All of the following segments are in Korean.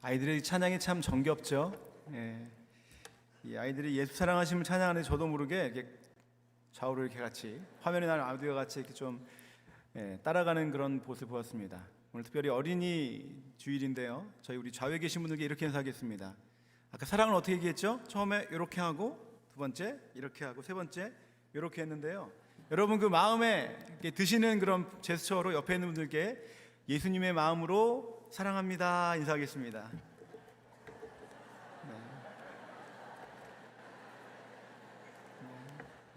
아이들의 찬양이 참 정겹죠. 예. 이 아이들이 예수 사랑하심을 찬양하는데 저도 모르게 이렇게 좌우로 이렇게 같이 화면에 나는 아이들과 같이 이렇게 좀 따라가는 그런 모습을 보았습니다. 오늘 특별히 어린이 주일인데요. 저희 우리 좌우에 계신 분들께 이렇게 인사하겠습니다. 아까 사랑을 어떻게 얘기했죠? 처음에 이렇게 하고, 두 번째 이렇게 하고, 세 번째 이렇게 했는데요. 여러분 그 마음에 드시는 그런 제스처로 옆에 있는 분들께 예수님의 마음으로 사랑합니다 인사하겠습니다.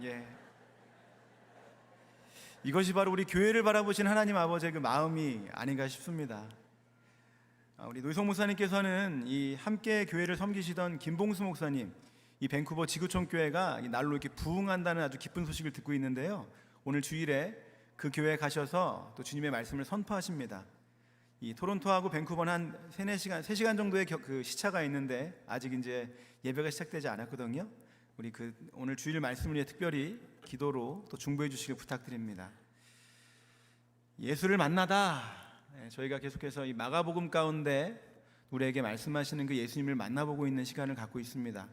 예. 이것이 바로 우리 교회를 바라보신 하나님 아버지의 그 마음이 아닌가 싶습니다. 우리 노희성 목사님께서는 이 함께 교회를 섬기시던 김봉수 목사님, 이 밴쿠버 지구촌 교회가 날로 이렇게 부흥한다는 아주 기쁜 소식을 듣고 있는데요. 오늘 주일에 그 교회에 가셔서 또 주님의 말씀을 선포하십니다. 이 토론토하고 밴쿠버는 한 3시간 정도의 그 시차가 있는데 아직 이제 예배가 시작되지 않았거든요. 우리 오늘 주일 말씀을 위해 특별히 기도로 또 중보해 주시길 부탁드립니다. 예수를 만나다, 저희가 계속해서 이 마가복음 가운데 우리에게 말씀하시는 그 예수님을 만나보고 있는 시간을 갖고 있습니다.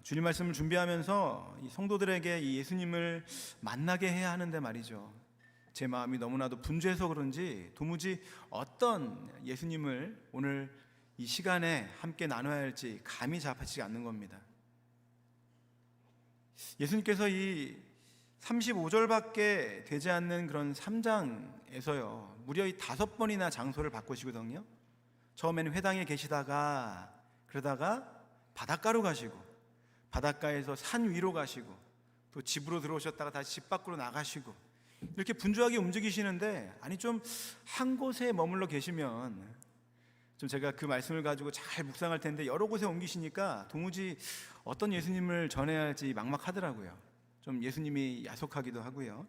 주일 말씀을 준비하면서 이 성도들에게 이 예수님을 만나게 해야 하는데 말이죠, 제 마음이 너무나도 분주해서 그런지 도무지 어떤 예수님을 오늘 이 시간에 함께 나눠야 할지 감이 잡히지 않는 겁니다. 예수님께서 이 35절밖에 되지 않는 그런 3장에서요 무려 이 5번이나 장소를 바꾸시거든요. 처음에는 회당에 계시다가 그러다가 바닷가로 가시고, 바닷가에서 산 위로 가시고, 또 집으로 들어오셨다가 다시 집 밖으로 나가시고, 이렇게 분주하게 움직이시는데, 아니 좀 한 곳에 머물러 계시면 좀 제가 그 말씀을 가지고 잘 묵상할 텐데 여러 곳에 옮기시니까 도무지 어떤 예수님을 전해야 할지 막막하더라고요. 좀 예수님이 야속하기도 하고요.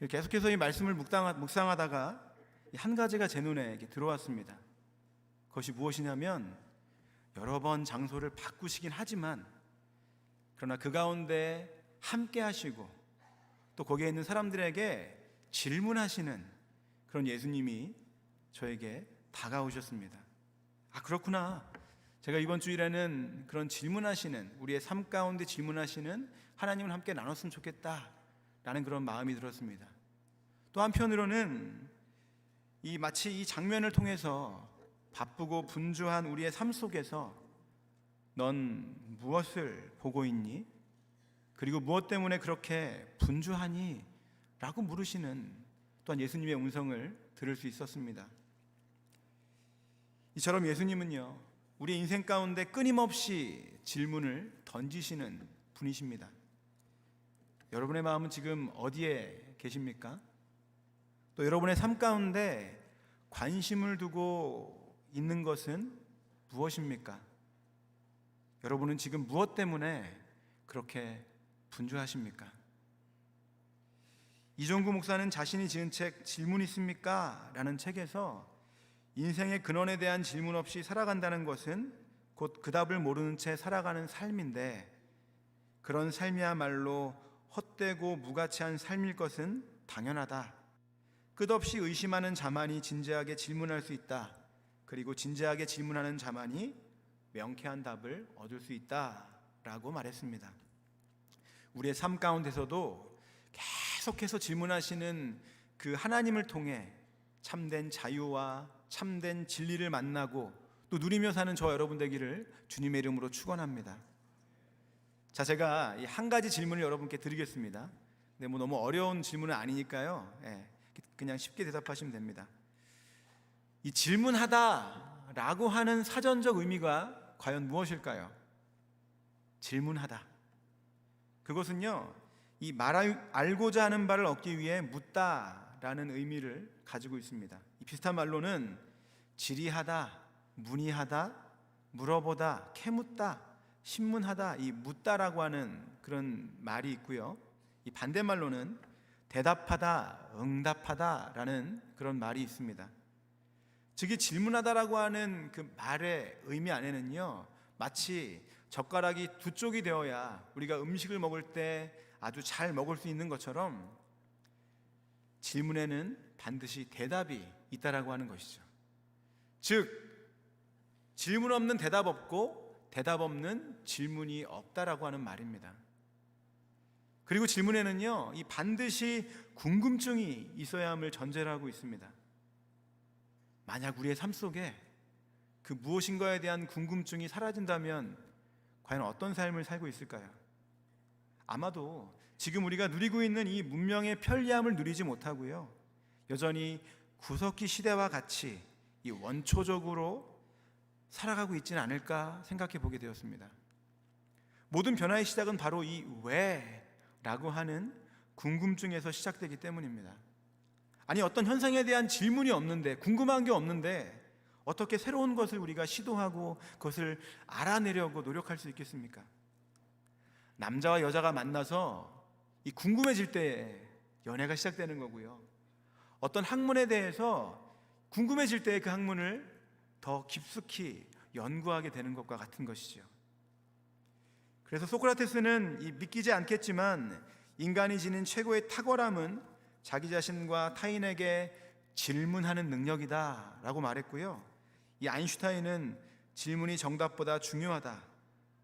계속해서 이 말씀을 묵상하다가 한 가지가 제 눈에 이렇게 들어왔습니다. 그것이 무엇이냐면, 여러 번 장소를 바꾸시긴 하지만 그러나 그 가운데 함께 하시고 또 거기에 있는 사람들에게 질문하시는 그런 예수님이 저에게 다가오셨습니다. 아, 그렇구나. 제가 이번 주일에는 그런 질문하시는, 우리의 삶 가운데 질문하시는 하나님을 함께 나눴으면 좋겠다라는 그런 마음이 들었습니다. 또 한편으로는 마치 이 장면을 통해서 바쁘고 분주한 우리의 삶 속에서 넌 무엇을 보고 있니? 그리고 무엇 때문에 그렇게 분주하니? 라고 물으시는 또한 예수님의 음성을 들을 수 있었습니다. 이처럼 예수님은요 우리 인생 가운데 끊임없이 질문을 던지시는 분이십니다. 여러분의 마음은 지금 어디에 계십니까? 또 여러분의 삶 가운데 관심을 두고 있는 것은 무엇입니까? 여러분은 지금 무엇 때문에 그렇게 분주하십니까? 이종구 목사는 자신이 지은 책 질문 있습니까? 라는 책에서 인생의 근원에 대한 질문 없이 살아간다는 것은 곧 그 답을 모르는 채 살아가는 삶인데, 그런 삶이야말로 헛되고 무가치한 삶일 것은 당연하다. 끝없이 의심하는 자만이 진지하게 질문할 수 있다. 그리고 진지하게 질문하는 자만이 명쾌한 답을 얻을 수 있다 라고 말했습니다. 우리의 삶 가운데서도 계속해서 질문하시는 그 하나님을 통해 참된 자유와 참된 진리를 만나고 또 누리며 사는 저 여러분 되기를 주님의 이름으로 축원합니다. 자, 제가 한 가지 질문을 여러분께 드리겠습니다. 근데 너무 어려운 질문은 아니니까요, 그냥 쉽게 대답하시면 됩니다. 이 질문하다라고 하는 사전적 의미가 과연 무엇일까요? 질문하다, 그것은요 이 알고자 하는 바를 얻기 위해 묻다라는 의미를 가지고 있습니다. 이 비슷한 말로는 질의하다, 문의하다, 물어보다, 캐묻다, 신문하다, 이 묻다라고 하는 그런 말이 있고요, 이 반대말로는 대답하다, 응답하다라는 그런 말이 있습니다. 즉 이 질문하다라고 하는 그 말의 의미 안에는요 마치 젓가락이 두 쪽이 되어야 우리가 음식을 먹을 때 아주 잘 먹을 수 있는 것처럼 질문에는 반드시 대답이 있다라고 하는 것이죠. 즉 질문 없는 대답 없고 대답 없는 질문이 없다라고 하는 말입니다. 그리고 질문에는요, 이 반드시 궁금증이 있어야 함을 전제로 하고 있습니다. 만약 우리의 삶 속에 그 무엇인가에 대한 궁금증이 사라진다면 과연 어떤 삶을 살고 있을까요? 아마도 지금 우리가 누리고 있는 이 문명의 편리함을 누리지 못하고요, 여전히 구석기 시대와 같이 이 원초적으로 살아가고 있지는 않을까 생각해 보게 되었습니다. 모든 변화의 시작은 바로 이 왜라고 하는 궁금증에서 시작되기 때문입니다. 아니, 어떤 현상에 대한 질문이 없는데, 궁금한 게 없는데 어떻게 새로운 것을 우리가 시도하고 그것을 알아내려고 노력할 수 있겠습니까? 남자와 여자가 만나서 이 궁금해질 때 연애가 시작되는 거고요, 어떤 학문에 대해서 궁금해질 때 그 학문을 더 깊숙이 연구하게 되는 것과 같은 것이죠. 그래서 소크라테스는 이 믿기지 않겠지만 인간이 지닌 최고의 탁월함은 자기 자신과 타인에게 질문하는 능력이다 라고 말했고요, 이 아인슈타인은 질문이 정답보다 중요하다,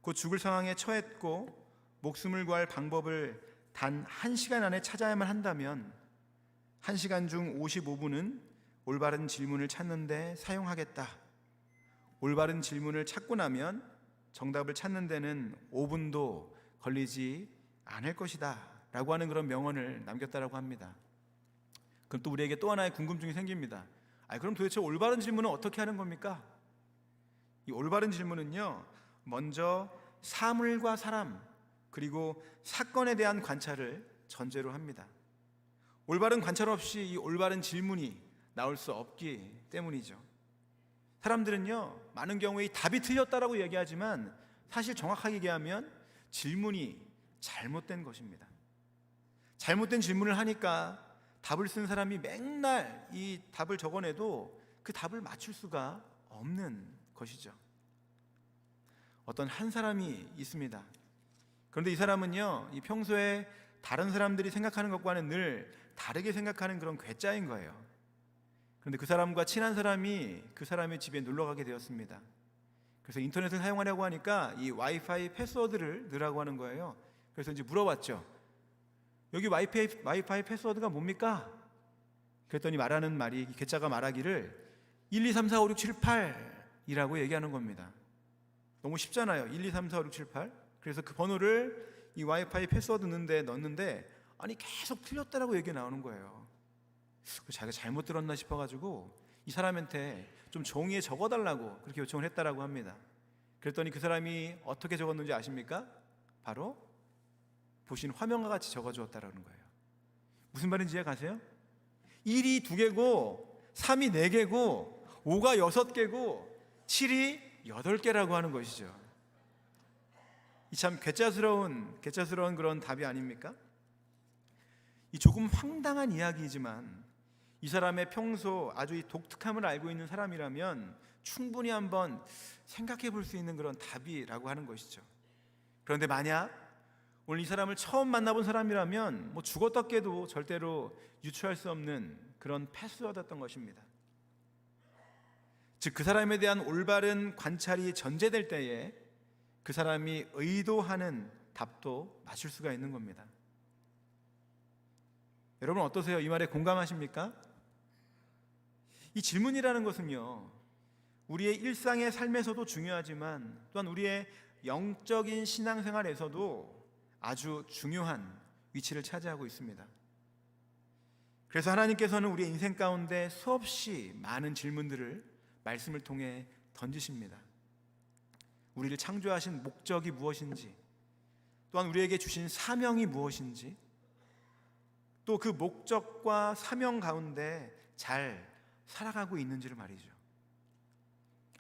곧 죽을 상황에 처했고 목숨을 구할 방법을 단 1시간 안에 찾아야만 한다면 1시간 중 55분은 올바른 질문을 찾는 데 사용하겠다, 올바른 질문을 찾고 나면 정답을 찾는 데는 5분도 걸리지 않을 것이다 라고 하는 그런 명언을 남겼다라고 합니다. 그럼 또 우리에게 또 하나의 궁금증이 생깁니다. 그럼 도대체 올바른 질문은 어떻게 하는 겁니까? 이 올바른 질문은요, 먼저 사물과 사람 그리고 사건에 대한 관찰을 전제로 합니다. 올바른 관찰 없이 이 올바른 질문이 나올 수 없기 때문이죠. 사람들은요, 많은 경우에 답이 틀렸다라고 얘기하지만 사실 정확하게 얘기하면 질문이 잘못된 것입니다. 잘못된 질문을 하니까 답을 쓴 사람이 맨날 이 답을 적어내도 그 답을 맞출 수가 없는 것이죠. 어떤 한 사람이 있습니다. 그런데 이 사람은요, 이 평소에 다른 사람들이 생각하는 것과는 늘 다르게 생각하는 그런 괴짜인 거예요. 그런데 그 사람과 친한 사람이 그 사람의 집에 놀러 가게 되었습니다. 그래서 인터넷을 사용하려고 하니까 이 와이파이 패스워드를 넣으라고 하는 거예요. 그래서 이제 물어봤죠. 여기 와이파이 패스워드가 뭡니까? 그랬더니 말하는 말이, 괴짜가 말하기를 1, 2, 3, 4, 5, 6, 7, 8이라고 얘기하는 겁니다. 너무 쉽잖아요. 1, 2, 3, 4, 5, 6, 7, 8. 그래서 그 번호를 이 와이파이 패스워드 넣었는데 아니 계속 틀렸다라고 얘기가 나오는 거예요. 자기가 잘못 들었나 싶어가지고 이 사람한테 좀 종이에 적어달라고 그렇게 요청을 했다라고 합니다. 그랬더니 그 사람이 어떻게 적었는지 아십니까? 바로 보신 화면과 같이 적어주었다라는 거예요. 무슨 말인지 이해가세요? 1이 2개고 3이 4개고 5가 6개고 7이 8개라고 하는 것이죠. 이 참 괴짜스러운 그런 답이 아닙니까? 이 조금 황당한 이야기이지만 이 사람의 평소 아주 이 독특함을 알고 있는 사람이라면 충분히 한번 생각해 볼 수 있는 그런 답이라고 하는 것이죠. 그런데 만약 오늘 이 사람을 처음 만나본 사람이라면 죽었다 깨도 절대로 유추할 수 없는 그런 패스워드였던 것입니다. 즉 그 사람에 대한 올바른 관찰이 전제될 때에 그 사람이 의도하는 답도 맞출 수가 있는 겁니다. 여러분 어떠세요? 이 말에 공감하십니까? 이 질문이라는 것은요, 우리의 일상의 삶에서도 중요하지만 또한 우리의 영적인 신앙생활에서도 아주 중요한 위치를 차지하고 있습니다. 그래서 하나님께서는 우리의 인생 가운데 수없이 많은 질문들을 말씀을 통해 던지십니다. 우리를 창조하신 목적이 무엇인지, 또한 우리에게 주신 사명이 무엇인지, 또 그 목적과 사명 가운데 잘 살아가고 있는지를 말이죠.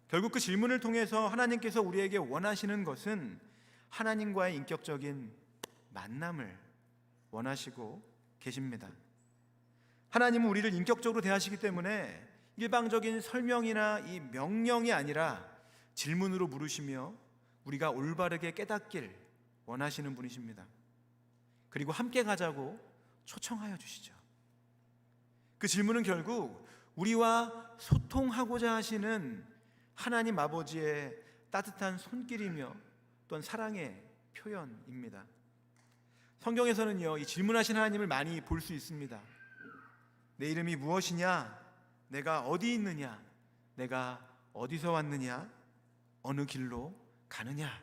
결국 그 질문을 통해서 하나님께서 우리에게 원하시는 것은 하나님과의 인격적인 만남을 원하시고 계십니다. 하나님은 우리를 인격적으로 대하시기 때문에 일방적인 설명이나 이 명령이 아니라 질문으로 물으시며 우리가 올바르게 깨닫길 원하시는 분이십니다. 그리고 함께 가자고 초청하여 주시죠. 그 질문은 결국 우리와 소통하고자 하시는 하나님 아버지의 따뜻한 손길이며 또한 사랑의 표현입니다. 성경에서는요, 이 질문하신 하나님을 많이 볼 수 있습니다. 내 이름이 무엇이냐? 내가 어디 있느냐? 내가 어디서 왔느냐? 어느 길로 가느냐?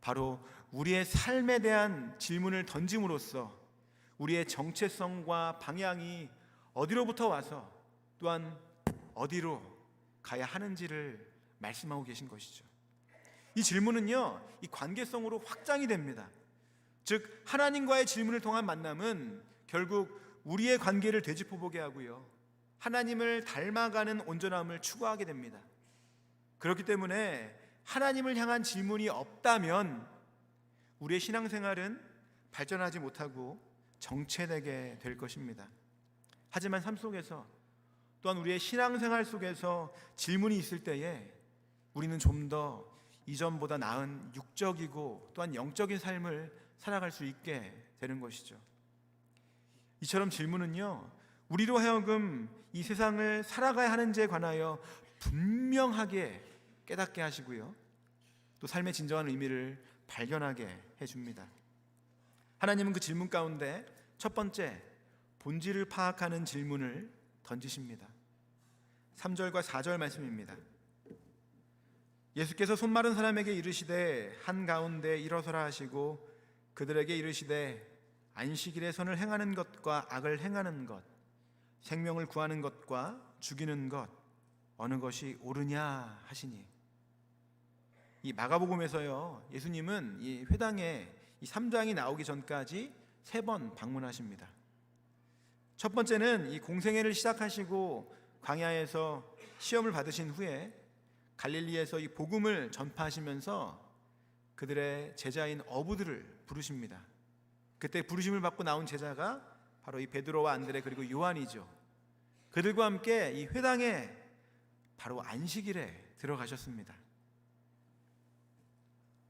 바로 우리의 삶에 대한 질문을 던짐으로써 우리의 정체성과 방향이 어디로부터 와서 또한 어디로 가야 하는지를 말씀하고 계신 것이죠. 이 질문은요, 이 관계성으로 확장이 됩니다. 즉 하나님과의 질문을 통한 만남은 결국 우리의 관계를 되짚어보게 하고요, 하나님을 닮아가는 온전함을 추구하게 됩니다. 그렇기 때문에 하나님을 향한 질문이 없다면 우리의 신앙생활은 발전하지 못하고 정체되게 될 것입니다. 하지만 삶 속에서 또한 우리의 신앙생활 속에서 질문이 있을 때에 우리는 좀 더 이전보다 나은 육적이고 또한 영적인 삶을 살아갈 수 있게 되는 것이죠. 이처럼 질문은요, 우리로 하여금 이 세상을 살아가야 하는지에 관하여 분명하게 깨닫게 하시고요, 또 삶의 진정한 의미를 발견하게 해줍니다. 하나님은 그 질문 가운데 첫 번째, 본질을 파악하는 질문을 던지십니다. 3절과 4절 말씀입니다. 예수께서 손 마른 사람에게 이르시되 한가운데 일어서라 하시고 그들에게 이르시되 안식일에 선을 행하는 것과 악을 행하는 것, 생명을 구하는 것과 죽이는 것 어느 것이 옳으냐 하시니. 이 마가복음에서요, 예수님은 이 회당에 이 3장이 나오기 전까지 3번 방문하십니다. 첫 번째는 이 공생애를 시작하시고 광야에서 시험을 받으신 후에 갈릴리에서 이 복음을 전파하시면서 그들의 제자인 어부들을 부르십니다. 그때 부르심을 받고 나온 제자가 바로 이 베드로와 안드레 그리고 요한이죠. 그들과 함께 이 회당에 바로 안식일에 들어가셨습니다.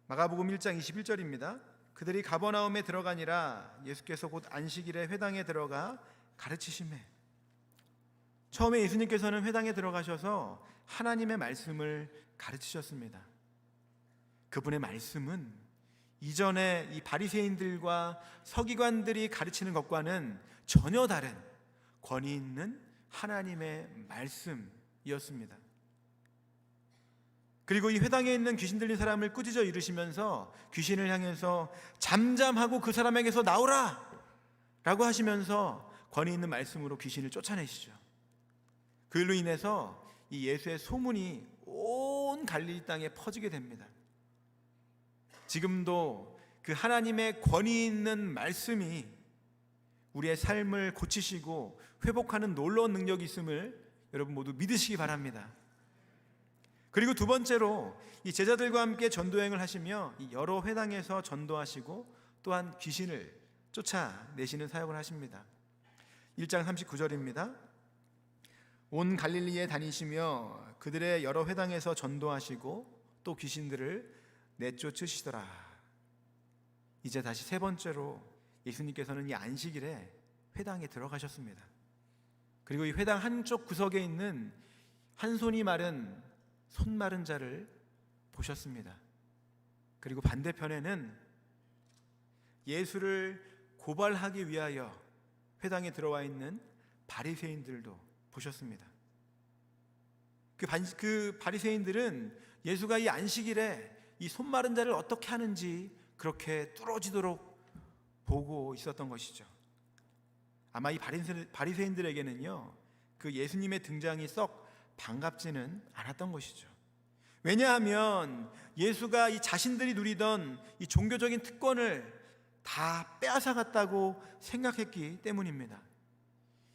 마가복음 1장 21절입니다. 그들이 가버나움에 들어가니라 예수께서 곧 안식일에 회당에 들어가 가르치시매. 처음에 예수님께서는 회당에 들어가셔서 하나님의 말씀을 가르치셨습니다. 그분의 말씀은 이전에 이 바리새인들과 서기관들이 가르치는 것과는 전혀 다른 권위 있는 하나님의 말씀이었습니다. 그리고 이 회당에 있는 귀신 들린 사람을 꾸짖어 이르시면서 귀신을 향해서 잠잠하고 그 사람에게서 나오라 라고 하시면서 권위 있는 말씀으로 귀신을 쫓아내시죠. 그 일로 인해서 이 예수의 소문이 온 갈릴리 땅에 퍼지게 됩니다. 지금도 그 하나님의 권위 있는 말씀이 우리의 삶을 고치시고 회복하는 놀라운 능력이 있음을 여러분 모두 믿으시기 바랍니다. 그리고 두 번째로 이 제자들과 함께 전도행을 하시며 이 여러 회당에서 전도하시고 또한 귀신을 쫓아내시는 사역을 하십니다. 1장 39절입니다. 온 갈릴리에 다니시며 그들의 여러 회당에서 전도하시고 또 귀신들을 내쫓으시더라. 이제 다시 세 번째로 예수님께서는 이 안식일에 회당에 들어가셨습니다. 그리고 이 회당 한쪽 구석에 있는 한 손이 마른 손 마른 자를 보셨습니다. 그리고 반대편에는 예수를 고발하기 위하여 회당에 들어와 있는 바리새인들도 보셨습니다. 그 바리새인들은 예수가 이 안식일에 이 손 마른 자를 어떻게 하는지 그렇게 뚫어지도록 보고 있었던 것이죠. 아마 이 바리새인들에게는요, 그 예수님의 등장이 썩 반갑지는 않았던 것이죠. 왜냐하면 예수가 이 자신들이 누리던 이 종교적인 특권을 다 빼앗아갔다고 생각했기 때문입니다.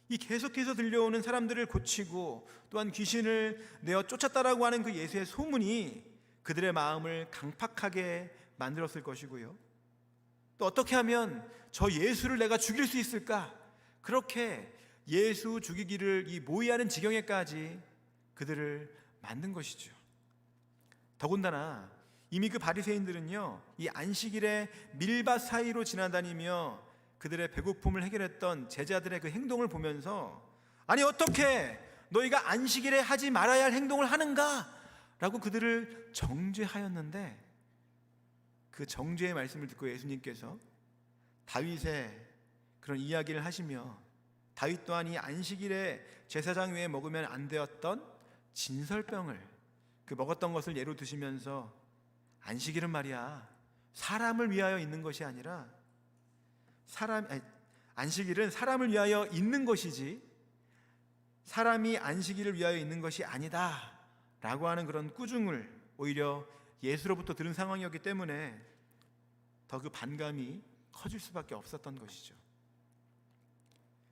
이 계속해서 들려오는 사람들을 고치고 또한 귀신을 내어 쫓았다라고 하는 그 예수의 소문이 그들의 마음을 강팍하게 만들었을 것이고요. 또 어떻게 하면 저 예수를 내가 죽일 수 있을까? 그렇게 예수 죽이기를 이 모의하는 지경에까지 그들을 만든 것이죠. 더군다나 이미 그 바리새인들은요, 이 안식일에 밀밭 사이로 지나다니며 그들의 배고픔을 해결했던 제자들의 그 행동을 보면서 아니 어떻게 너희가 안식일에 하지 말아야 할 행동을 하는가? 라고 그들을 정죄하였는데, 그 정죄의 말씀을 듣고 예수님께서 다윗의 그런 이야기를 하시며, 다윗 또한 이 안식일에 제사장 외에 먹으면 안 되었던 진설병을 그 먹었던 것을 예로 드시면서, 안식일은 말이야 사람을 위하여 있는 것이 아니라 안식일은 사람을 위하여 있는 것이지 사람이 안식일을 위하여 있는 것이 아니다 라고 하는 그런 꾸중을 오히려 예수로부터 들은 상황이었기 때문에 더 그 반감이 커질 수밖에 없었던 것이죠.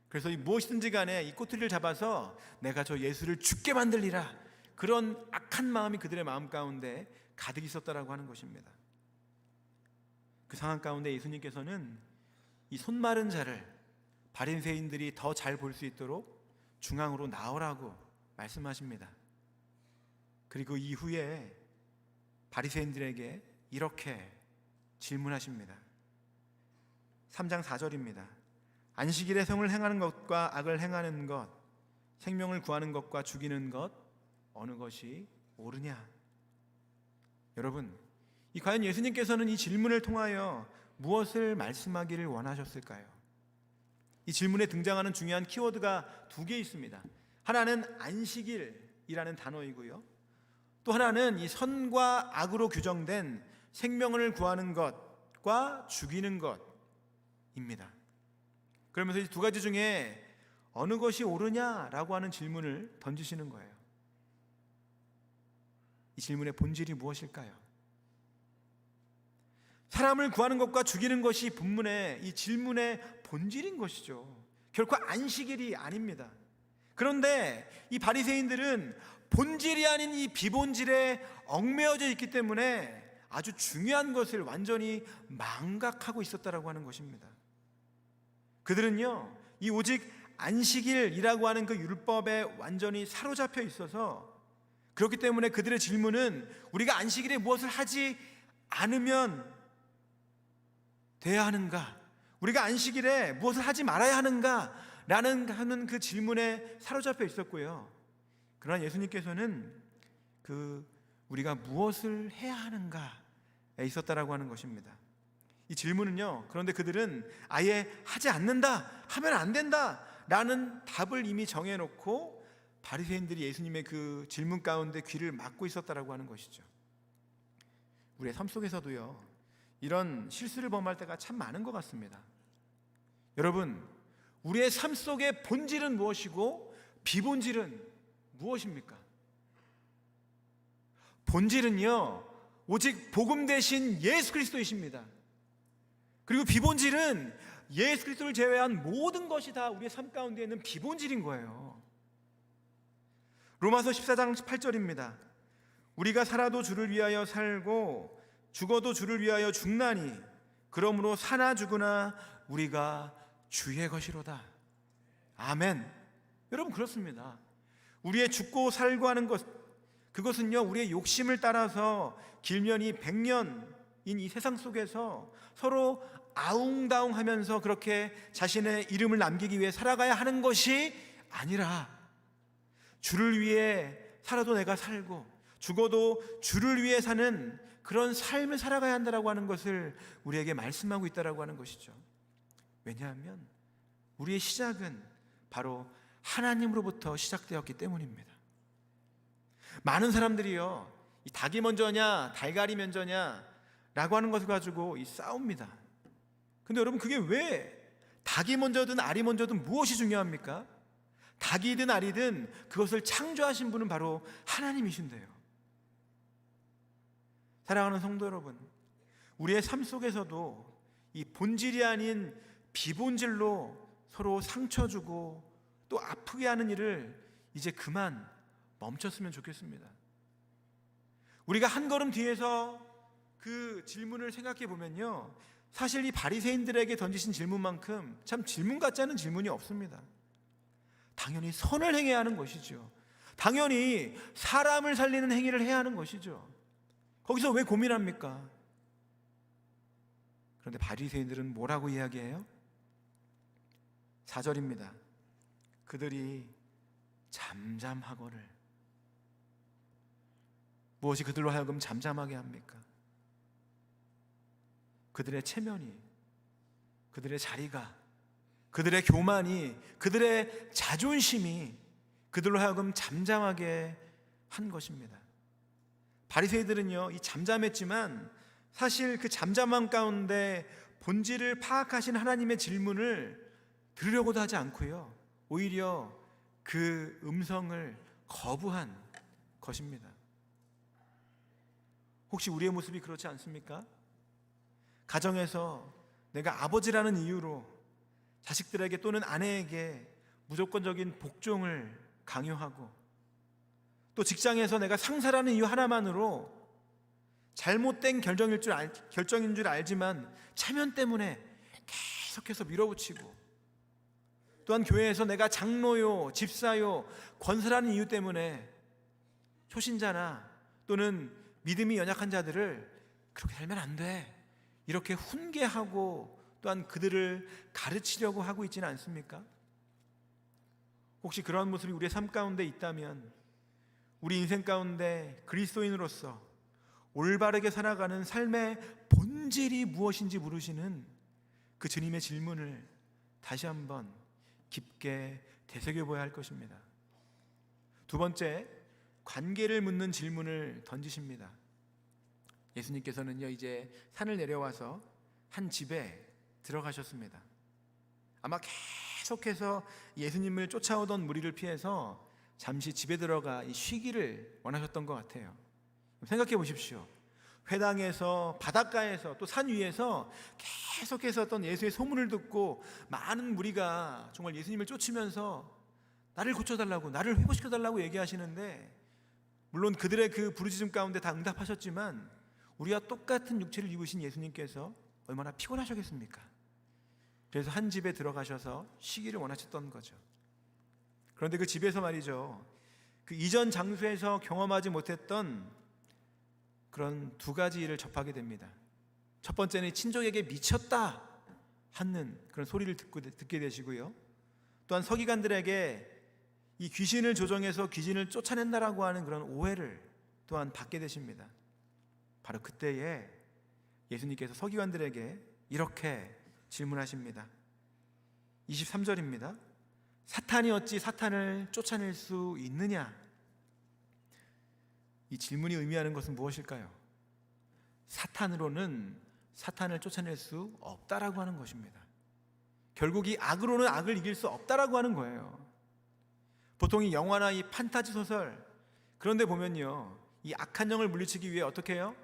그래서 무엇이든지 간에 이 꼬투리를 잡아서 내가 저 예수를 죽게 만들리라, 그런 악한 마음이 그들의 마음 가운데 가득 있었다라고 하는 것입니다. 그 상황 가운데 예수님께서는 이 손마른 자를 바리새인들이 더 잘 볼 수 있도록 중앙으로 나오라고 말씀하십니다. 그리고 이후에 바리새인들에게 이렇게 질문하십니다. 3장 4절입니다. 안식일에 성을 행하는 것과 악을 행하는 것, 생명을 구하는 것과 죽이는 것, 어느 것이 옳으냐? 여러분, 과연 예수님께서는 이 질문을 통하여 무엇을 말씀하기를 원하셨을까요? 이 질문에 등장하는 중요한 키워드가 두 개 있습니다. 하나는 안식일이라는 단어이고요, 또 하나는 이 선과 악으로 규정된 생명을 구하는 것과 죽이는 것입니다. 그러면서 이 두 가지 중에 어느 것이 옳으냐라고 하는 질문을 던지시는 거예요. 이 질문의 본질이 무엇일까요? 사람을 구하는 것과 죽이는 것이 본문의 이 질문의 본질인 것이죠. 결코 안식일이 아닙니다. 그런데 이 바리새인들은 본질이 아닌 이 비본질에 얽매여져 있기 때문에 아주 중요한 것을 완전히 망각하고 있었다라고 하는 것입니다. 그들은요, 이 오직 안식일이라고 하는 그 율법에 완전히 사로잡혀 있어서, 그렇기 때문에 그들의 질문은 우리가 안식일에 무엇을 하지 않으면 돼야 하는가, 우리가 안식일에 무엇을 하지 말아야 하는가 하는 그 질문에 사로잡혀 있었고요. 그러나 예수님께서는 우리가 무엇을 해야 하는가에 있었다라고 하는 것입니다. 이 질문은요, 그런데 그들은 아예 하지 않는다, 하면 안 된다 라는 답을 이미 정해놓고 바리새인들이 예수님의 그 질문 가운데 귀를 막고 있었다라고 하는 것이죠. 우리의 삶 속에서도요, 이런 실수를 범할 때가 참 많은 것 같습니다. 여러분, 우리의 삶 속의 본질은 무엇이고 비본질은 무엇입니까? 본질은요, 오직 복음 대신 예수 그리스도이십니다. 그리고 비본질은 예수 그리스도를 제외한 모든 것이 다 우리의 삶 가운데 있는 비본질인 거예요. 로마서 14장 18절입니다. 우리가 살아도 주를 위하여 살고 죽어도 주를 위하여 죽나니 그러므로 사나 죽으나 우리가 주의 것이로다. 아멘. 여러분, 그렇습니다. 우리의 죽고 살고 하는 것, 그것은요, 우리의 욕심을 따라서 길면이 100년인 이 세상 속에서 서로 아웅다웅하면서 그렇게 자신의 이름을 남기기 위해 살아가야 하는 것이 아니라, 주를 위해 살아도 내가 살고 죽어도 주를 위해 사는 그런 삶을 살아가야 한다라고 하는 것을 우리에게 말씀하고 있다라고 하는 것이죠. 왜냐하면 우리의 시작은 바로 하나님으로부터 시작되었기 때문입니다. 많은 사람들이요, 이 닭이 먼저냐 달걀이 먼저냐 라고 하는 것을 가지고 싸웁니다. 근데 여러분, 그게 왜 닭이 먼저든 알이 먼저든 무엇이 중요합니까? 닭이든 알이든 그것을 창조하신 분은 바로 하나님이신데요. 사랑하는 성도 여러분, 우리의 삶 속에서도 이 본질이 아닌 비본질로 서로 상처 주고 또 아프게 하는 일을 이제 그만 멈췄으면 좋겠습니다. 우리가 한 걸음 뒤에서 그 질문을 생각해 보면요, 사실 이 바리새인들에게 던지신 질문만큼 참 질문 같지 않은 질문이 없습니다. 당연히 선을 행해야 하는 것이죠. 당연히 사람을 살리는 행위를 해야 하는 것이죠. 거기서 왜 고민합니까? 그런데 바리새인들은 뭐라고 이야기해요? 4절입니다. 그들이 잠잠하거늘. 무엇이 그들로 하여금 잠잠하게 합니까? 그들의 체면이, 그들의 자리가, 그들의 교만이, 그들의 자존심이 그들로 하여금 잠잠하게 한 것입니다. 바리새이들은요, 이 잠잠했지만 사실 그 잠잠함 가운데 본질을 파악하신 하나님의 질문을 들으려고도 하지 않고요, 오히려 그 음성을 거부한 것입니다. 혹시 우리의 모습이 그렇지 않습니까? 가정에서 내가 아버지라는 이유로 자식들에게 또는 아내에게 무조건적인 복종을 강요하고, 또 직장에서 내가 상사라는 이유 하나만으로 잘못된 결정인 줄 알지만 체면 때문에 계속해서 밀어붙이고, 또한 교회에서 내가 장로요, 집사요, 권사라는 이유 때문에 초신자나 또는 믿음이 연약한 자들을 그렇게 살면 안 돼, 이렇게 훈계하고 또한 그들을 가르치려고 하고 있지는 않습니까? 혹시 그러한 모습이 우리의 삶 가운데 있다면 우리 인생 가운데 그리스도인으로서 올바르게 살아가는 삶의 본질이 무엇인지 물으시는 그 주님의 질문을 다시 한번 깊게 되새겨봐야 할 것입니다. 두 번째, 관계를 묻는 질문을 던지십니다. 예수님께서는요, 이제 산을 내려와서 한 집에 들어가셨습니다. 아마 계속해서 예수님을 쫓아오던 무리를 피해서 잠시 집에 들어가 쉬기를 원하셨던 것 같아요. 생각해 보십시오. 회당에서, 바닷가에서, 또 산 위에서 계속해서 어떤 예수의 소문을 듣고 많은 무리가 정말 예수님을 쫓으면서 나를 고쳐달라고, 나를 회복시켜달라고 얘기하시는데, 물론 그들의 그 부르짖음 가운데 다 응답하셨지만 우리와 똑같은 육체를 입으신 예수님께서 얼마나 피곤하셨겠습니까? 그래서 한 집에 들어가셔서 쉬기를 원하셨던 거죠. 그런데 그 집에서 말이죠, 그 이전 장소에서 경험하지 못했던 그런 두 가지 일을 접하게 됩니다. 첫 번째는 친족에게 미쳤다 하는 그런 소리를 듣게 되시고요, 또한 서기관들에게 이 귀신을 조정해서 귀신을 쫓아낸다라고 하는 그런 오해를 또한 받게 되십니다. 바로 그때에 예수님께서 서기관들에게 이렇게 질문하십니다. 23절입니다. 사탄이 어찌 사탄을 쫓아낼 수 있느냐? 이 질문이 의미하는 것은 무엇일까요? 사탄으로는 사탄을 쫓아낼 수 없다라고 하는 것입니다. 결국 이 악으로는 악을 이길 수 없다라고 하는 거예요. 보통 이 영화나 이 판타지 소설, 그런데 보면요, 이 악한 영을 물리치기 위해 어떻게 해요?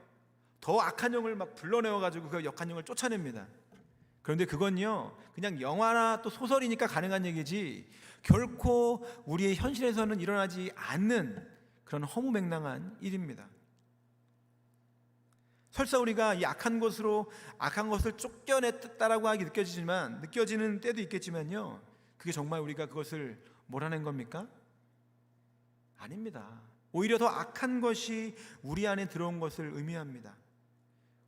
더 악한 영을 막 불러내어가지고 그 역한 영을 쫓아냅니다. 그런데 그건요, 그냥 영화나 또 소설이니까 가능한 얘기지 결코 우리의 현실에서는 일어나지 않는 그런 허무맹랑한 일입니다. 설사 우리가 이 악한 것을 쫓겨냈다라고 하기 느껴지는 때도 있겠지만요, 그게 정말 우리가 그것을 몰아낸 겁니까? 아닙니다. 오히려 더 악한 것이 우리 안에 들어온 것을 의미합니다.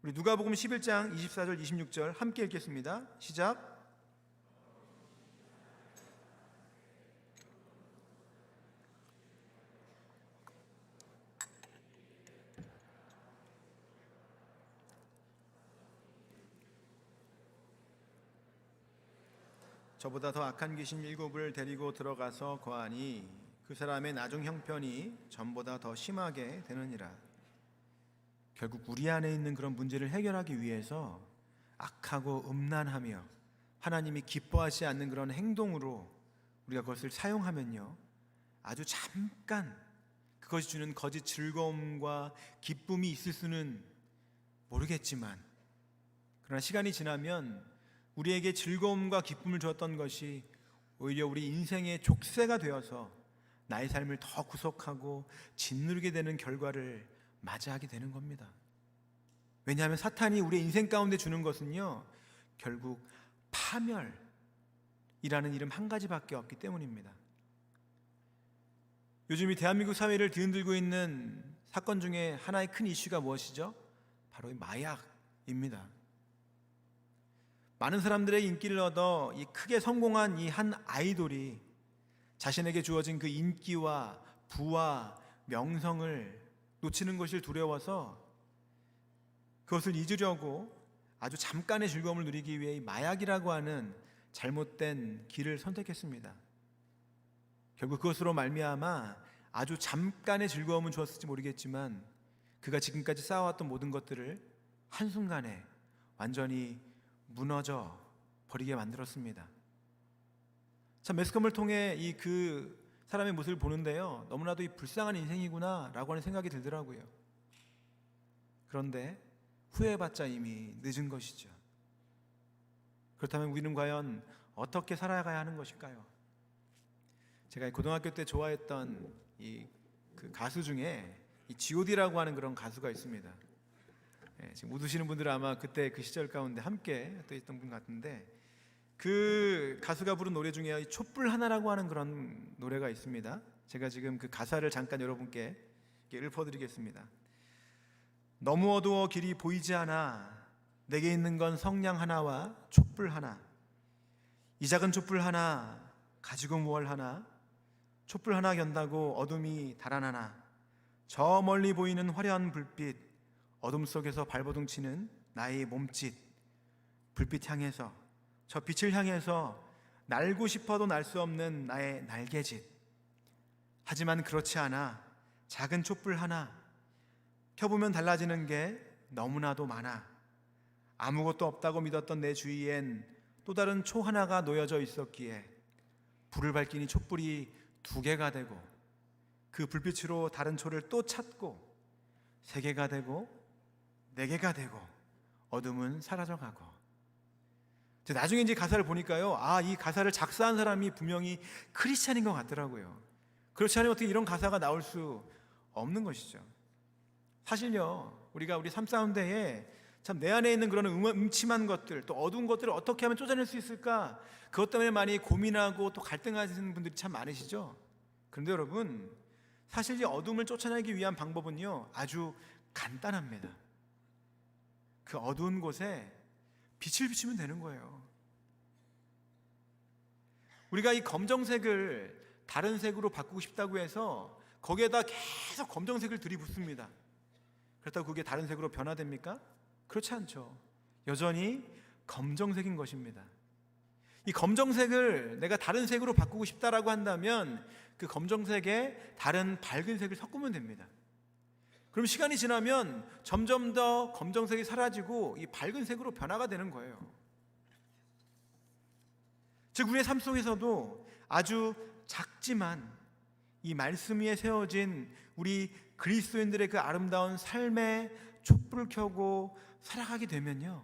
우리 누가복음 11장 24절 26절 함께 읽겠습니다. 시작. 저보다 더 악한 귀신 7을 데리고 들어가서 거하니 그 사람의 나중 형편이 전보다 더 심하게 되느니라. 결국 우리 안에 있는 그런 문제를 해결하기 위해서 악하고 음란하며 하나님이 기뻐하지 않는 그런 행동으로 우리가 그것을 사용하면요, 아주 잠깐 그것이 주는 거짓 즐거움과 기쁨이 있을 수는 모르겠지만, 그러나 시간이 지나면 우리에게 즐거움과 기쁨을 주었던 것이 오히려 우리 인생의 족쇄가 되어서 나의 삶을 더 구속하고 짓누르게 되는 결과를 맞이하게 되는 겁니다. 왜냐하면 사탄이 우리의 인생 가운데 주는 것은요, 결국 파멸이라는 이름 한 가지밖에 없기 때문입니다. 요즘 이 대한민국 사회를 뒤흔들고 있는 사건 중에 하나의 큰 이슈가 무엇이죠? 바로 이 마약입니다. 많은 사람들의 인기를 얻어 이 크게 성공한 이 한 아이돌이 자신에게 주어진 그 인기와 부와 명성을 놓치는 것을 두려워서 그것을 잊으려고 아주 잠깐의 즐거움을 누리기 위해 이 마약이라고 하는 잘못된 길을 선택했습니다. 결국 그것으로 말미암아 아주 잠깐의 즐거움은 주었을지 모르겠지만 그가 지금까지 쌓아왔던 모든 것들을 한순간에 완전히 무너져 버리게 만들었습니다. 참, 매스컴을 통해 이 그 사람의 모습을 보는데요, 너무나도 이 불쌍한 인생이구나 라고 하는 생각이 들더라고요. 그런데 후회해봤자 이미 늦은 것이죠. 그렇다면 우리는 과연 어떻게 살아가야 하는 것일까요? 제가 고등학교 때 좋아했던 그 가수 중에 이 G.O.D라고 하는 그런 가수가 있습니다. 지금 웃으시는 분들은 아마 그때 그 시절 가운데 함께 또 있던 분 같은데, 그 가수가 부른 노래 중에 촛불 하나라고 하는 그런 노래가 있습니다. 제가 지금 그 가사를 잠깐 여러분께 읊어드리겠습니다. 너무 어두워 길이 보이지 않아 내게 있는 건 성냥 하나와 촛불 하나. 이 작은 촛불 하나 가지고 뭘 하나. 촛불 하나 견다고 어둠이 달아나나. 저 멀리 보이는 화려한 불빛, 어둠 속에서 발버둥 치는 나의 몸짓. 불빛 향해서, 저 빛을 향해서 날고 싶어도 날 수 없는 나의 날개짓. 하지만 그렇지 않아. 작은 촛불 하나 켜보면 달라지는 게 너무나도 많아. 아무것도 없다고 믿었던 내 주위엔 또 다른 초 하나가 놓여져 있었기에 불을 밝히니 촛불이 2개가 되고 그 불빛으로 다른 초를 또 찾고 3개가 되고 4개가 되고 어둠은 사라져가고. 나중에 이제 가사를 보니까요, 이 가사를 작사한 사람이 분명히 크리스찬인 것 같더라고요. 그렇지 않으면 어떻게 이런 가사가 나올 수 없는 것이죠. 사실요, 우리가 우리 삶 가운데에 참 내 안에 있는 그런 음침한 것들, 또 어두운 것들을 어떻게 하면 쫓아낼 수 있을까, 그것 때문에 많이 고민하고 또 갈등하시는 분들이 참 많으시죠. 그런데 여러분, 사실 이 어둠을 쫓아내기 위한 방법은요 아주 간단합니다. 그 어두운 곳에 빛을 비추면 되는 거예요. 우리가 이 검정색을 다른 색으로 바꾸고 싶다고 해서 거기에다 계속 검정색을 들이붓습니다. 그렇다고 그게 다른 색으로 변화됩니까? 그렇지 않죠. 여전히 검정색인 것입니다. 이 검정색을 내가 다른 색으로 바꾸고 싶다라고 한다면 그 검정색에 다른 밝은 색을 섞으면 됩니다. 그럼 시간이 지나면 점점 더 검정색이 사라지고 이 밝은 색으로 변화가 되는 거예요. 즉, 우리의 삶 속에서도 아주 작지만 이 말씀 위에 세워진 우리 그리스도인들의 그 아름다운 삶의 촛불을 켜고 살아가게 되면요,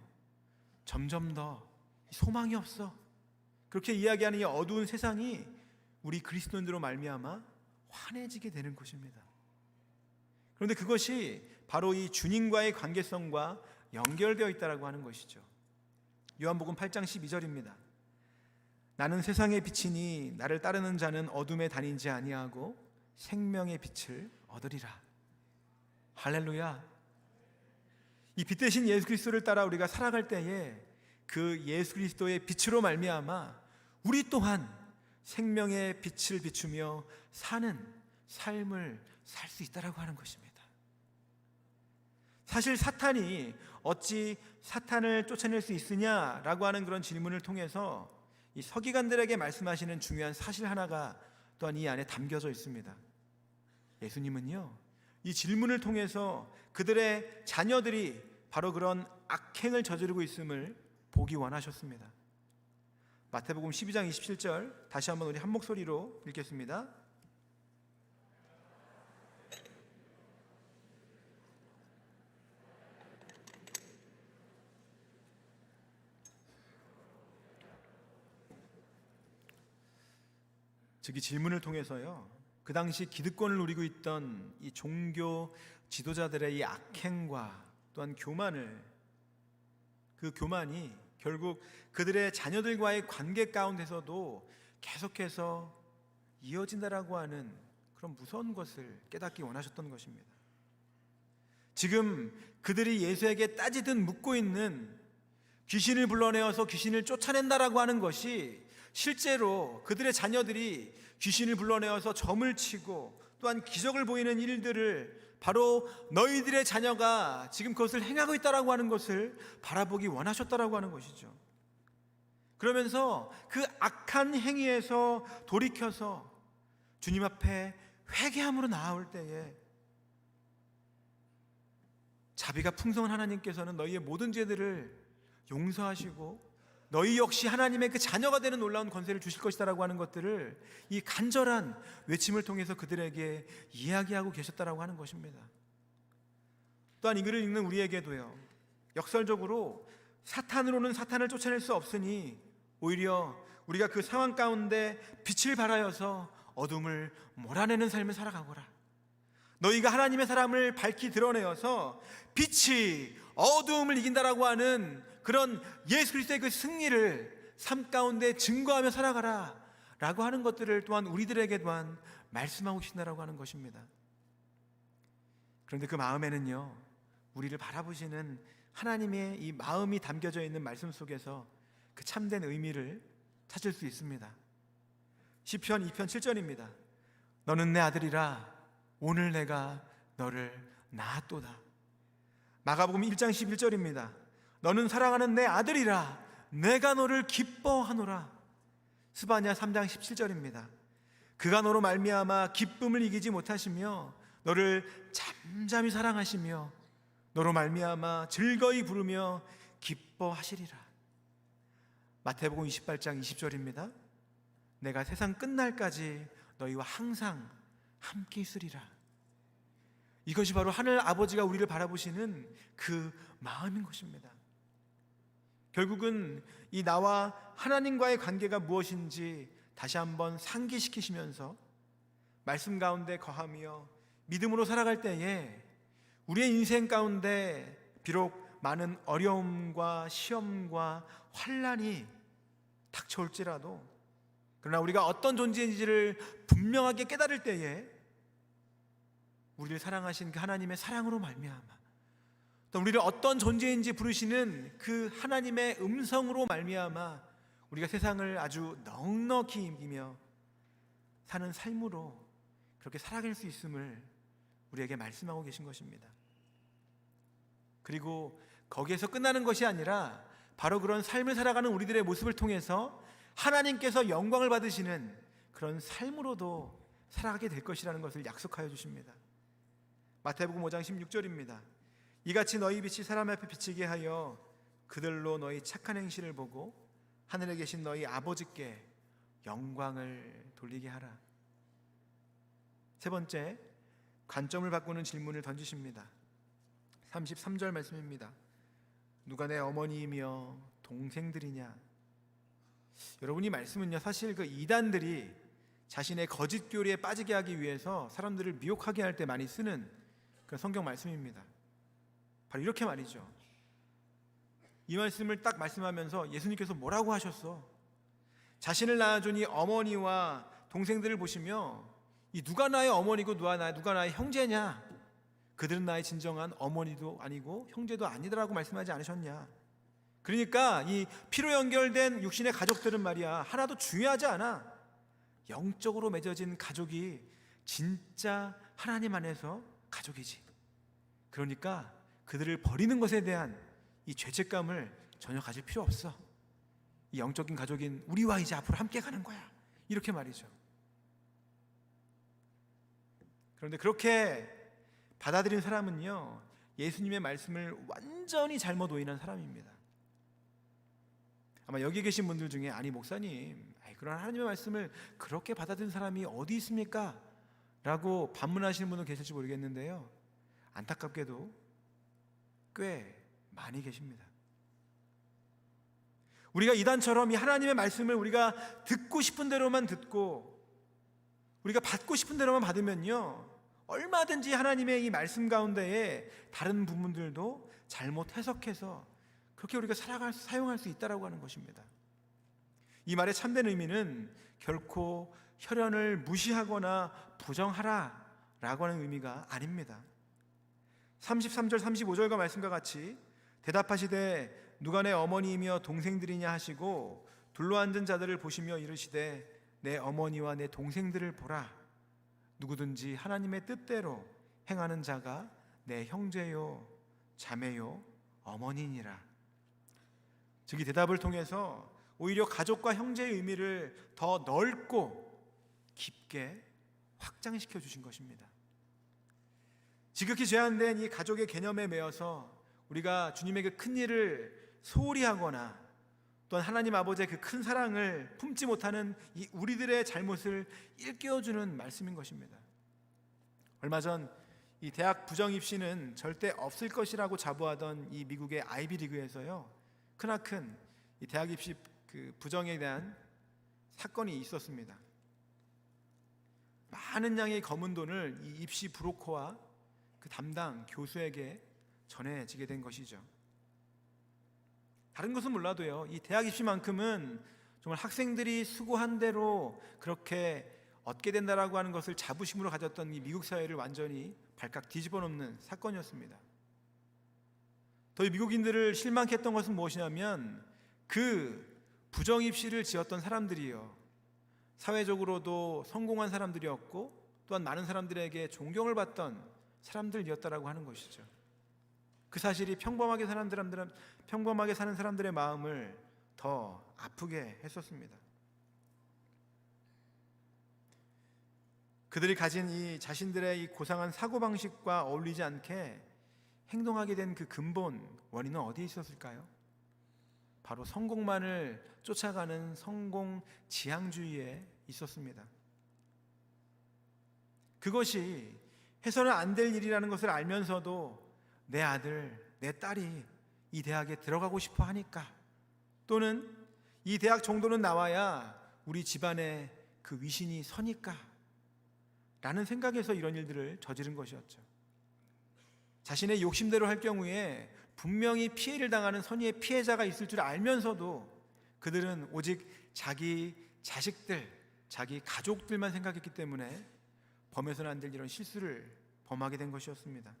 점점 더 소망이 없어, 그렇게 이야기하는 이 어두운 세상이 우리 그리스도인들로 말미암아 환해지게 되는 것입니다. 그런데 그것이 바로 이 주님과의 관계성과 연결되어 있다고 하는 것이죠. 요한복음 8장 12절입니다. 나는 세상의 빛이니 나를 따르는 자는 어둠에 다니지 아니하고 생명의 빛을 얻으리라. 할렐루야. 이 빛 대신 예수 그리스도를 따라 우리가 살아갈 때에 그 예수 그리스도의 빛으로 말미암아 우리 또한 생명의 빛을 비추며 사는 삶을 살 수 있다라고 하는 것입니다. 사실 사탄이 어찌 사탄을 쫓아낼 수 있으냐라고 하는 그런 질문을 통해서 이 서기관들에게 말씀하시는 중요한 사실 하나가 또한 이 안에 담겨져 있습니다. 예수님은요, 이 질문을 통해서 그들의 자녀들이 바로 그런 악행을 저지르고 있음을 보기 원하셨습니다. 마태복음 12장 27절 다시 한번 우리 한 목소리로 읽겠습니다. 즉, 이 질문을 통해서요, 그 당시 기득권을 누리고 있던 이 종교 지도자들의 이 악행과 또한 그 교만이 결국 그들의 자녀들과의 관계 가운데서도 계속해서 이어진다라고 하는 그런 무서운 것을 깨닫기 원하셨던 것입니다. 지금 그들이 예수에게 따지듯 묻고 있는 귀신을 불러내어서 귀신을 쫓아낸다라고 하는 것이 실제로 그들의 자녀들이 귀신을 불러내어서 점을 치고 또한 기적을 보이는 일들을 바로 너희들의 자녀가 지금 그것을 행하고 있다라고 하는 것을 바라보기 원하셨다라고 하는 것이죠. 그러면서 그 악한 행위에서 돌이켜서 주님 앞에 회개함으로 나아올 때에 자비가 풍성한 하나님께서는 너희의 모든 죄들을 용서하시고 너희 역시 하나님의 그 자녀가 되는 놀라운 권세를 주실 것이다라고 하는 것들을 이 간절한 외침을 통해서 그들에게 이야기하고 계셨다라고 하는 것입니다. 또한 이 글을 읽는 우리에게도요, 역설적으로 사탄으로는 사탄을 쫓아낼 수 없으니 오히려 우리가 그 상황 가운데 빛을 발하여서 어둠을 몰아내는 삶을 살아가거라. 너희가 하나님의 사람을 밝히 드러내어서 빛이 어두움을 이긴다라고 하는 그런 예수 그리스도의 그 승리를 삶 가운데 증거하며 살아가라 라고 하는 것들을 또한 우리들에게 또한 말씀하고 계신다라고 하는 것입니다. 그런데 그 마음에는요, 우리를 바라보시는 하나님의 이 마음이 담겨져 있는 말씀 속에서 그 참된 의미를 찾을 수 있습니다. 시편 2편 7절입니다. 너는 내 아들이라 오늘 내가 너를 낳았도다. 마가복음 1장 11절입니다. 너는 사랑하는 내 아들이라 내가 너를 기뻐하노라. 스바냐 3장 17절입니다. 그가 너로 말미암아 기쁨을 이기지 못하시며 너를 잠잠히 사랑하시며 너로 말미암아 즐거이 부르며 기뻐하시리라. 마태복음 28장 20절입니다. 내가 세상 끝날까지 너희와 항상 함께 있으리라. 이것이 바로 하늘 아버지가 우리를 바라보시는 그 마음인 것입니다. 결국은 이 나와 하나님과의 관계가 무엇인지 다시 한번 상기시키시면서 말씀 가운데 거하며 믿음으로 살아갈 때에 우리의 인생 가운데 비록 많은 어려움과 시험과 환난이 닥쳐올지라도, 그러나 우리가 어떤 존재인지를 분명하게 깨달을 때에 우리를 사랑하신 그 하나님의 사랑으로 말미암아, 또 우리를 어떤 존재인지 부르시는 그 하나님의 음성으로 말미암아 우리가 세상을 아주 넉넉히 이기며 사는 삶으로 그렇게 살아갈 수 있음을 우리에게 말씀하고 계신 것입니다. 그리고 거기에서 끝나는 것이 아니라 바로 그런 삶을 살아가는 우리들의 모습을 통해서 하나님께서 영광을 받으시는 그런 삶으로도 살아가게 될 것이라는 것을 약속하여 주십니다. 마태복음 5장 16절입니다. 이같이 너희 빛이 사람 앞에 비치게 하여 그들로 너희 착한 행실을 보고 하늘에 계신 너희 아버지께 영광을 돌리게 하라. 세 번째, 관점을 바꾸는 질문을 던지십니다. 33절 말씀입니다. 누가 내 어머니이며 동생들이냐? 여러분, 이 말씀은요, 사실 그 이단들이 자신의 거짓 교리에 빠지게 하기 위해서 사람들을 미혹하게 할 때 많이 쓰는 그 성경 말씀입니다. 바로 이렇게 말이죠. 이 말씀을 딱 말씀하면서 예수님께서 뭐라고 하셨어? 자신을 낳아준 이 어머니와 동생들을 보시며 이 누가 나의 어머니고 누가 나의 형제냐? 그들은 나의 진정한 어머니도 아니고 형제도 아니더라고 말씀하지 않으셨냐? 그러니까 이 피로 연결된 육신의 가족들은 말이야, 하나도 중요하지 않아. 영적으로 맺어진 가족이 진짜 하나님 안에서 가족이지. 그러니까 그들을 버리는 것에 대한 이 죄책감을 전혀 가질 필요 없어. 이 영적인 가족인 우리와 이제 앞으로 함께 가는 거야. 이렇게 말이죠. 그런데 그렇게 받아들인 사람은요, 예수님의 말씀을 완전히 잘못 오인한 사람입니다. 아마 여기 계신 분들 중에, 아니 목사님, 그런 하나님의 말씀을 그렇게 받아들인 사람이 어디 있습니까? 라고 반문하시는 분도 계실지 모르겠는데요, 안타깝게도 꽤 많이 계십니다. 우리가 이단처럼 이 하나님의 말씀을 우리가 듣고 싶은 대로만 듣고 우리가 받고 싶은 대로만 받으면요, 얼마든지 하나님의 이 말씀 가운데에 다른 부분들도 잘못 해석해서 그렇게 우리가 사용할 수 있다라고 하는 것입니다. 이 말의 참된 의미는 결코 혈연을 무시하거나 부정하라 라고 하는 의미가 아닙니다. 33절 35절과 말씀과 같이 대답하시되 누가 내 어머니이며 동생들이냐 하시고 둘러앉은 자들을 보시며 이르시되 내 어머니와 내 동생들을 보라. 누구든지 하나님의 뜻대로 행하는 자가 내 형제요 자매요 어머니니라. 즉 이 대답을 통해서 오히려 가족과 형제의 의미를 더 넓고 깊게 확장시켜 주신 것입니다. 지극히 제한된 이 가족의 개념에 매여서 우리가 주님의 그 큰 일을 소홀히 하거나 또한 하나님 아버지의 그 큰 사랑을 품지 못하는 이 우리들의 잘못을 일깨워주는 말씀인 것입니다. 얼마 전 이 대학 부정 입시는 절대 없을 것이라고 자부하던 이 미국의 아이비리그에서요, 크나큰 이 대학 입시 그 부정에 대한 사건이 있었습니다. 많은 양의 검은 돈을 이 입시 브로커와 그 담당 교수에게 전해지게 된 것이죠. 다른 것은 몰라도요, 이 대학 입시만큼은 정말 학생들이 수고한 대로 그렇게 얻게 된다라고 하는 것을 자부심으로 가졌던 이 미국 사회를 완전히 발칵 뒤집어 놓는 사건이었습니다. 더 미국인들을 실망케 했던 것은 무엇이냐면 그 부정 입시를 지었던 사람들이요, 사회적으로도 성공한 사람들이었고 또한 많은 사람들에게 존경을 받던 사람들이었다라고 하는 것이죠. 그 사실이 평범하게 사는 사람들의 마음을 더 아프게 했었습니다. 그들이 가진 이 자신들의 이 고상한 사고방식과 어울리지 않게 행동하게 된 그 근본 원인은 어디에 있었을까요? 바로 성공만을 쫓아가는 성공 지향주의에 있었습니다. 그것이 해서는 안 될 일이라는 것을 알면서도 내 아들, 내 딸이 이 대학에 들어가고 싶어 하니까, 또는 이 대학 정도는 나와야 우리 집안에 그 위신이 서니까 라는 생각에서 이런 일들을 저지른 것이었죠. 자신의 욕심대로 할 경우에 분명히 피해를 당하는 선의의 피해자가 있을 줄 알면서도 그들은 오직 자기 자식들, 자기 가족들만 생각했기 때문에 범해서는 안 될 이런 실수를 범하게 된 것이었습니다.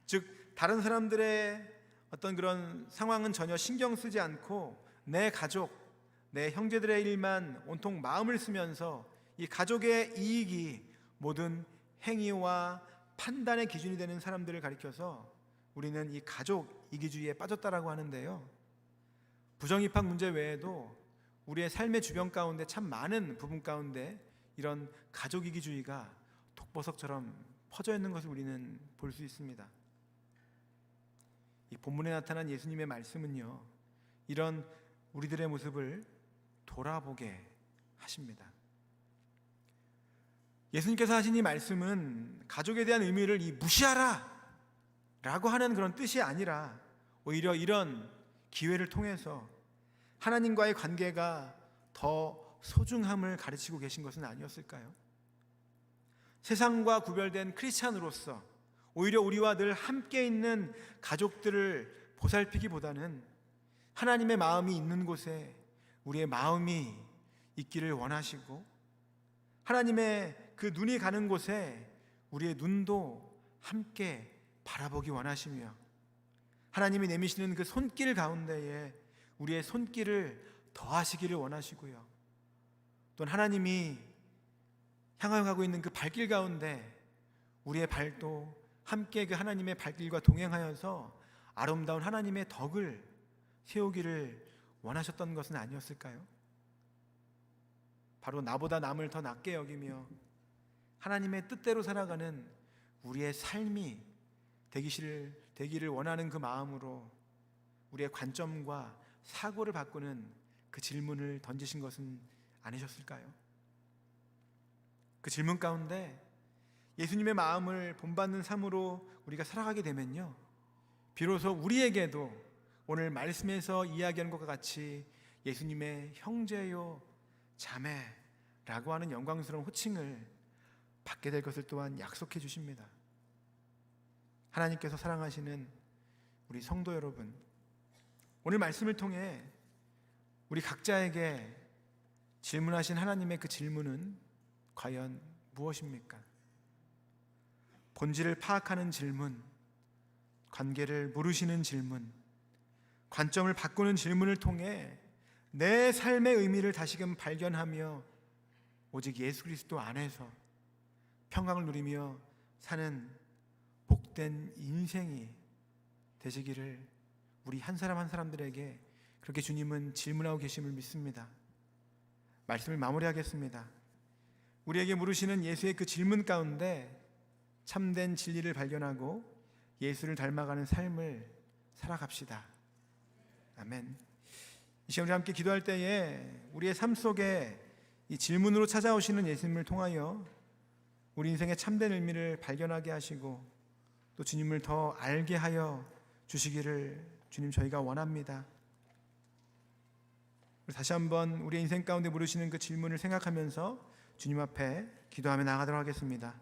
즉 다른 사람들의 어떤 그런 상황은 전혀 신경 쓰지 않고 내 가족, 내 형제들의 일만 온통 마음을 쓰면서 이 가족의 이익이 모든 행위와 판단의 기준이 되는 사람들을 가리켜서 우리는 이 가족 이기주의에 빠졌다라고 하는데요, 부정입학 문제 외에도 우리의 삶의 주변 가운데 참 많은 부분 가운데 이런 가족 이기주의가 독버섯처럼 퍼져 있는 것을 우리는 볼 수 있습니다. 이 본문에 나타난 예수님의 말씀은요, 이런 우리들의 모습을 돌아보게 하십니다. 예수님께서 하신 이 말씀은 가족에 대한 의미를 무시하라 라고 하는 그런 뜻이 아니라 오히려 이런 기회를 통해서 하나님과의 관계가 더 소중함을 가르치고 계신 것은 아니었을까요? 세상과 구별된 크리스찬으로서 오히려 우리와 늘 함께 있는 가족들을 보살피기보다는 하나님의 마음이 있는 곳에 우리의 마음이 있기를 원하시고, 하나님의 그 눈이 가는 곳에 우리의 눈도 함께 바라보기 원하시며, 하나님이 내미시는 그 손길 가운데에 우리의 손길을 더하시기를 원하시고요, 또는 하나님이 향하여 가고 있는 그 발길 가운데 우리의 발도 함께 그 하나님의 발길과 동행하여서 아름다운 하나님의 덕을 세우기를 원하셨던 것은 아니었을까요? 바로 나보다 남을 더 낫게 여기며 하나님의 뜻대로 살아가는 우리의 삶이 되기를 원하는 그 마음으로 우리의 관점과 사고를 바꾸는 그 질문을 던지신 것은 아니셨을까요? 그 질문 가운데 예수님의 마음을 본받는 삶으로 우리가 살아가게 되면요, 비로소 우리에게도 오늘 말씀에서 이야기하는 것과 같이 예수님의 형제요 자매라고 하는 영광스러운 호칭을 받게 될 것을 또한 약속해 주십니다. 하나님께서 사랑하시는 우리 성도 여러분, 오늘 말씀을 통해 우리 각자에게 질문하신 하나님의 그 질문은 과연 무엇입니까? 본질을 파악하는 질문, 관계를 물으시는 질문, 관점을 바꾸는 질문을 통해 내 삶의 의미를 다시금 발견하며 오직 예수 그리스도 안에서 평강을 누리며 사는 복된 인생이 되시기를 우리 한 사람 한 사람들에게 그렇게 주님은 질문하고 계심을 믿습니다. 말씀을 마무리하겠습니다. 우리에게 물으시는 예수의 그 질문 가운데 참된 진리를 발견하고 예수를 닮아가는 삶을 살아갑시다. 아멘. 이 시간 우리 함께 기도할 때에 우리의 삶 속에 이 질문으로 찾아오시는 예수님을 통하여 우리 인생의 참된 의미를 발견하게 하시고 또 주님을 더 알게 하여 주시기를 주님 저희가 원합니다. 다시 한번 우리 인생 가운데 물으시는 그 질문을 생각하면서 주님 앞에 기도하며 나아가도록 하겠습니다.